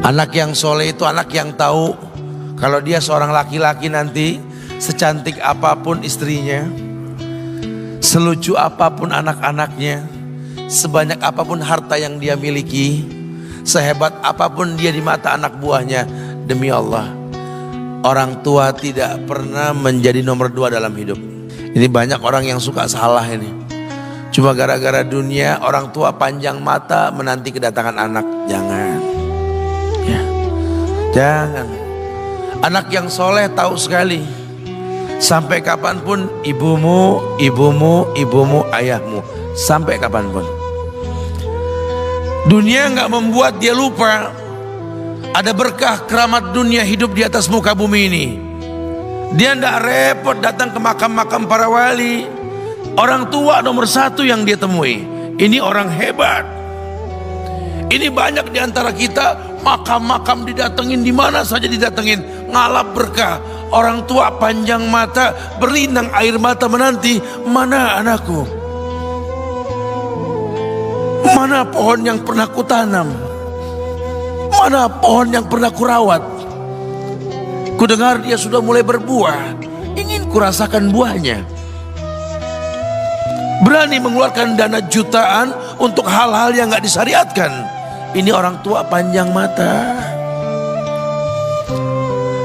Anak yang soleh itu anak yang tahu kalau dia seorang laki-laki nanti, secantik apapun istrinya, selucu apapun anak-anaknya, sebanyak apapun harta yang dia miliki, sehebat apapun dia di mata anak buahnya, demi Allah, orang tua tidak pernah menjadi nomor 2 dalam hidup. Ini banyak orang yang suka salah ini. Cuma gara-gara dunia, orang tua panjang mata menanti kedatangan anak. Jangan. Ya. Jangan. Anak yang soleh tahu sekali, sampai kapanpun ibumu, ayahmu, sampai kapanpun. Dunia nggak membuat dia lupa ada berkah keramat dunia hidup di atas muka bumi ini. Dia nggak repot datang ke makam-makam para wali. Orang tua nomor 1 yang dia temui. Ini orang hebat. Ini banyak di antara kita makam-makam didatengin, di mana saja didatengin, ngalap berkah. Orang tua panjang mata, berlinang air mata menanti, mana anakku? Mana pohon yang pernah kutanam? Mana pohon yang pernah kurawat? Kudengar dia sudah mulai berbuah, ingin kurasakan buahnya. Berani mengeluarkan dana jutaan untuk hal-hal yang gak disyariatkan. Ini orang tua panjang mata.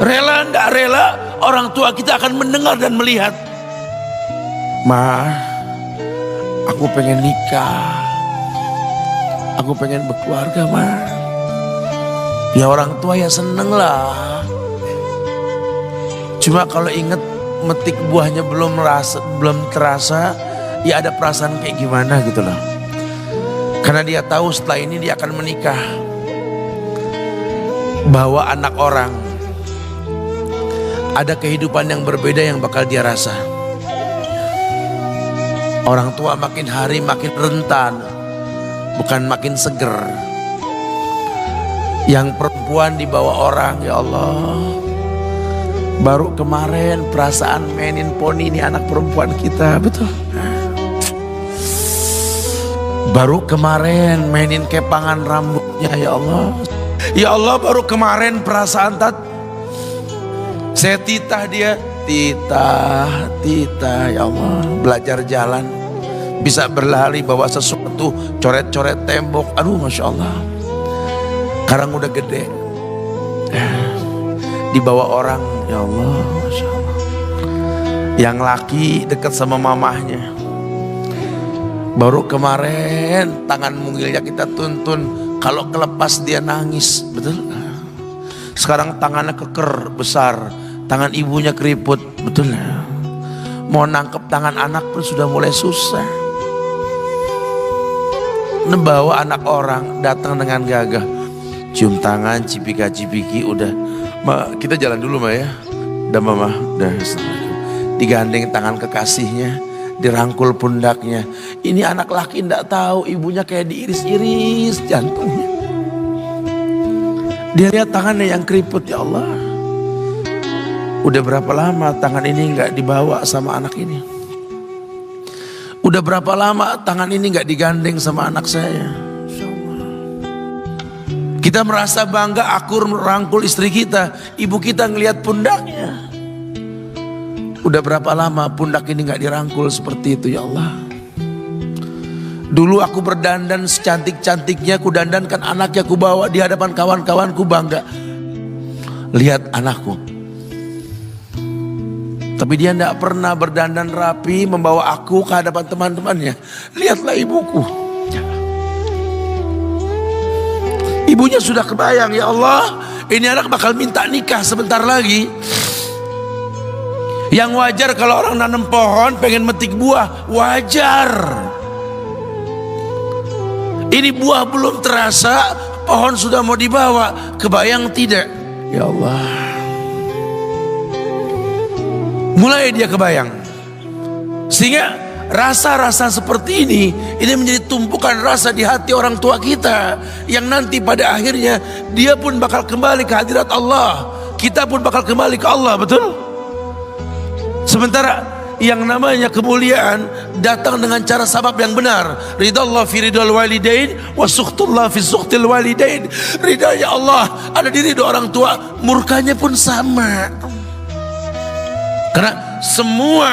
Rela ndak rela, orang tua kita akan mendengar dan melihat. Ma, aku pengen nikah, aku pengen berkeluarga, Ma. Ya orang tua ya seneng lah. Cuma kalau inget metik buahnya belum terasa, ya ada perasaan kayak gimana gitu loh. Karena dia tahu setelah ini dia akan menikah. Bahwa anak orang ada kehidupan yang berbeda yang bakal dia rasa. Orang tua makin hari makin rentan, bukan makin seger. Yang perempuan dibawa orang, ya Allah. Baru kemarin perasaan mainin poni ini anak perempuan kita, betul. Baru kemarin mainin kepangan rambutnya, ya Allah. Ya Allah, baru kemarin perasaan saya titah dia, titah, ya Allah. Belajar jalan, bisa berlari bawa sesuatu, coret-coret tembok, aduh Masya Allah. Sekarang udah gede, dibawa orang, ya Allah, Masya Allah. Yang laki dekat sama mamahnya. Baru kemarin tangan mungilnya kita tuntun, kalau kelepas dia nangis, betul? Sekarang tangannya keker besar, tangan ibunya keriput, betul? Mau nangkep tangan anak pun sudah mulai susah. Membawa anak orang datang dengan gagah, cium tangan, cipika-cipiki, udah. Ma, kita jalan dulu Ma ya. Udah Mama, udah. Digandeng tangan kekasihnya, dirangkul pundaknya. Ini anak laki ndak tahu ibunya kayak diiris-iris jantungnya. Dia lihat tangannya yang keriput, ya Allah. Udah berapa lama tangan ini nggak dibawa sama anak ini? Udah berapa lama tangan ini nggak digandeng sama anak saya? Kita merasa bangga akur merangkul istri kita, ibu kita ngelihat pundaknya. Udah berapa lama pundak ini gak dirangkul seperti itu, ya Allah. Dulu aku berdandan secantik-cantiknya, ku dandankan anaknya, ku bawa di hadapan kawan-kawanku bangga. Lihat anakku. Tapi dia gak pernah berdandan rapi membawa aku ke hadapan teman-temannya. Lihatlah ibuku. Ibunya sudah kebayang, ya Allah, ini anak bakal minta nikah sebentar lagi. Yang wajar kalau orang nanam pohon pengen metik buah, wajar. Ini buah belum terasa, pohon sudah mau dibawa, kebayang tidak? Ya Allah. Mulai dia kebayang. Sehingga rasa-rasa seperti ini menjadi tumpukan rasa di hati orang tua kita, yang nanti pada akhirnya dia pun bakal kembali ke hadirat Allah, kita pun bakal kembali ke Allah, betul? Sementara yang namanya kemuliaan datang dengan cara sabab yang benar. Ridallah fi ridal walidain wa sukhtullah fi sukhtil walidain. Ridanya Allah ada di ridho orang tua, murkanya pun sama. Karena semua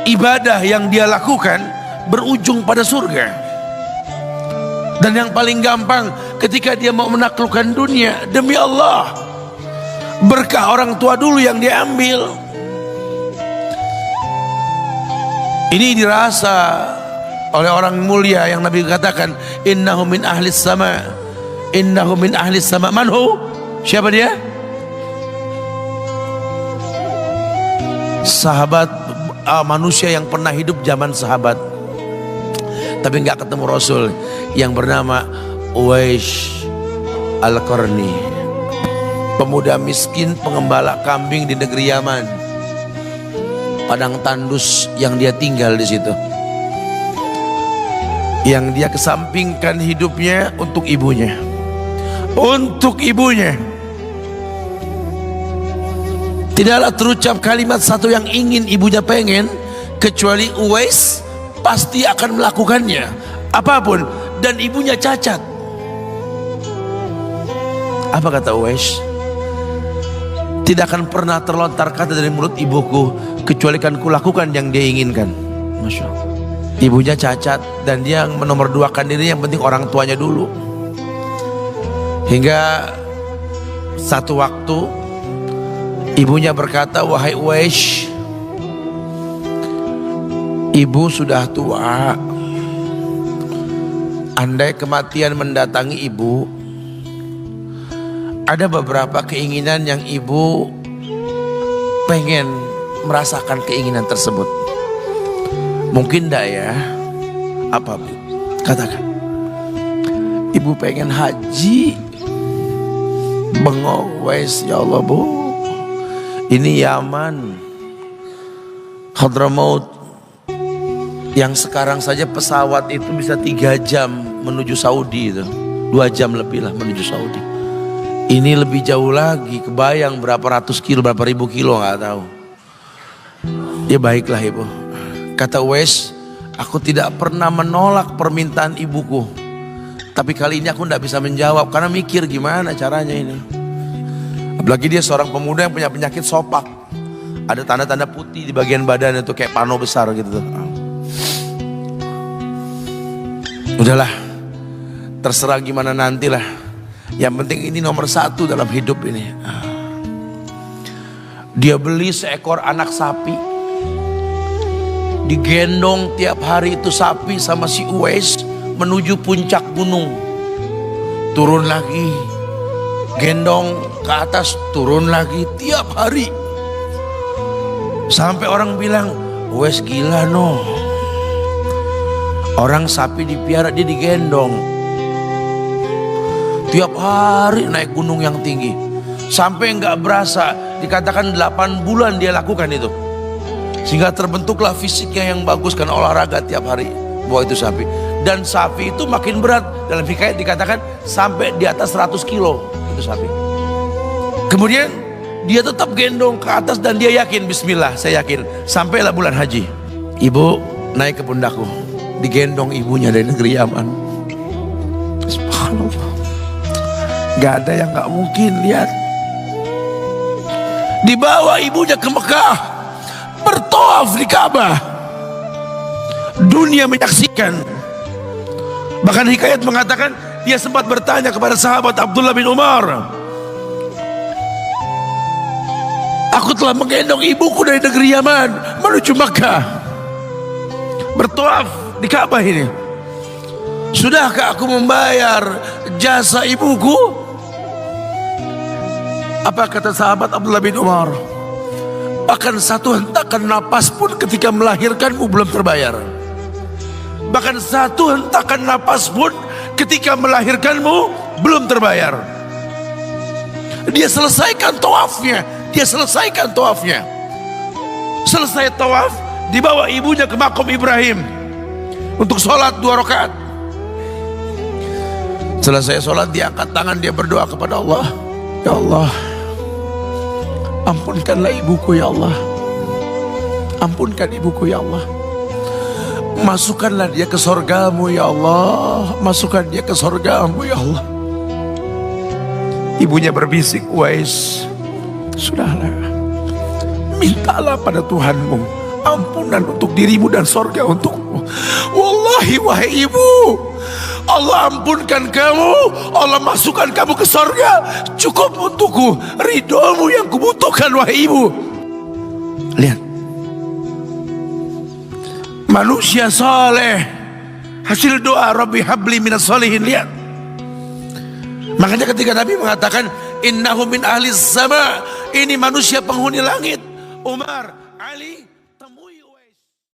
ibadah yang dia lakukan berujung pada surga. Dan yang paling gampang ketika dia mau menaklukkan dunia, demi Allah, berkah orang tua dulu yang dia ambil. Ini dirasa oleh orang mulia yang Nabi katakan, innahu min ahlis sama, innahu min ahlis sama. Manhu? Siapa dia? Sahabat manusia yang pernah hidup zaman sahabat tapi nggak ketemu Rasul, yang bernama Uwais Al-Qarni, pemuda miskin pengembala kambing di negeri Yaman. Padang tandus yang dia tinggal di situ, yang dia kesampingkan hidupnya untuk ibunya, untuk ibunya. Tidaklah terucap kalimat satu yang ingin ibunya pengen, kecuali Uwais pasti akan melakukannya apapun, dan ibunya cacat. Apa kata Uwais? Tidak akan pernah terlontar kata dari mulut ibuku kecuali kan kulakukan yang dia inginkan. Masya Allah. Ibunya cacat dan dia menomor duakan diri, yang penting orang tuanya dulu. Hingga satu waktu ibunya berkata, wahai Uwais, ibu sudah tua. Andai kematian mendatangi ibu, ada beberapa keinginan yang ibu pengen merasakan keinginan tersebut. Mungkin enggak ya? Apa Bu? Katakan. Ibu pengen haji. Bengong Uwais, ya Allah Bu, ini Yaman, Hadramaut, yang sekarang saja pesawat itu bisa 3 jam menuju Saudi, itu 2 jam lebih lah menuju Saudi. Ini lebih jauh lagi, kebayang berapa ratus kilo, berapa ribu kilo, nggak tahu. Ya baiklah ibu, kata Uwais, aku tidak pernah menolak permintaan ibuku, tapi kali ini aku tidak bisa menjawab karena mikir gimana caranya ini. Apalagi dia seorang pemuda yang punya penyakit sopak, ada tanda-tanda putih di bagian badan itu kayak pano besar gitu tuh. Udahlah, terserah gimana nantilah. Yang penting ini nomor 1 dalam hidup ini. Dia beli seekor anak sapi, digendong tiap hari itu sapi sama si Uwais menuju puncak gunung, turun lagi, gendong ke atas, turun lagi tiap hari. Sampai orang bilang, Uwais gila no, orang sapi dipiara, dia digendong tiap hari naik gunung yang tinggi. Sampai nggak berasa, dikatakan 8 bulan dia lakukan itu. Sehingga terbentuklah fisiknya yang bagus karena olahraga tiap hari bawa itu sapi. Dan sapi itu makin berat, dalam hikayat dikatakan sampai di atas 100 kilo itu sapi. Kemudian dia tetap gendong ke atas dan dia yakin, bismillah saya yakin, sampailah bulan haji. Ibu naik ke pundakku, digendong ibunya dari negeri Yaman. Subhanallah, gak ada yang gak mungkin. Lihat, dibawa ibunya ke Mekah, bertawaf di Ka'bah, dunia menyaksikan. Bahkan hikayat mengatakan dia sempat bertanya kepada sahabat Abdullah bin Umar, aku telah menggendong ibuku dari negeri Yaman menuju Mekah, bertawaf di Ka'bah ini, sudahkah aku membayar jasa ibuku? Apa kata sahabat Abdullah bin Umar? Bahkan satu hentakan napas pun ketika melahirkanmu belum terbayar. Bahkan satu hentakan napas pun ketika melahirkanmu belum terbayar. Dia selesaikan tawafnya, dia selesaikan tawafnya. Selesai tawaf, dibawa ibunya ke makom Ibrahim untuk sholat 2 rakaat. Selesai sholat, dia angkat tangan, dia berdoa kepada Allah, ya Allah, ampunkanlah ibuku ya Allah. Ampunkan ibuku ya Allah. Masukkanlah dia ke sorgamu ya Allah. Masukkan dia ke sorgamu ya Allah. Ibunya berbisik, Uwais, sudahlah, mintalah pada Tuhanmu ampunan untuk dirimu dan sorga untukmu. Wallahi wahai ibu, Allah ampunkan kamu, Allah masukkan kamu ke sorga, cukup untukku ridhomu yang kubutuhkan wahai ibu. Lihat, manusia saleh, hasil doa Rabbi habli minas solihin. Lihat, makanya ketika Nabi mengatakan innahu min ahli sama, ini manusia penghuni langit, Umar, Ali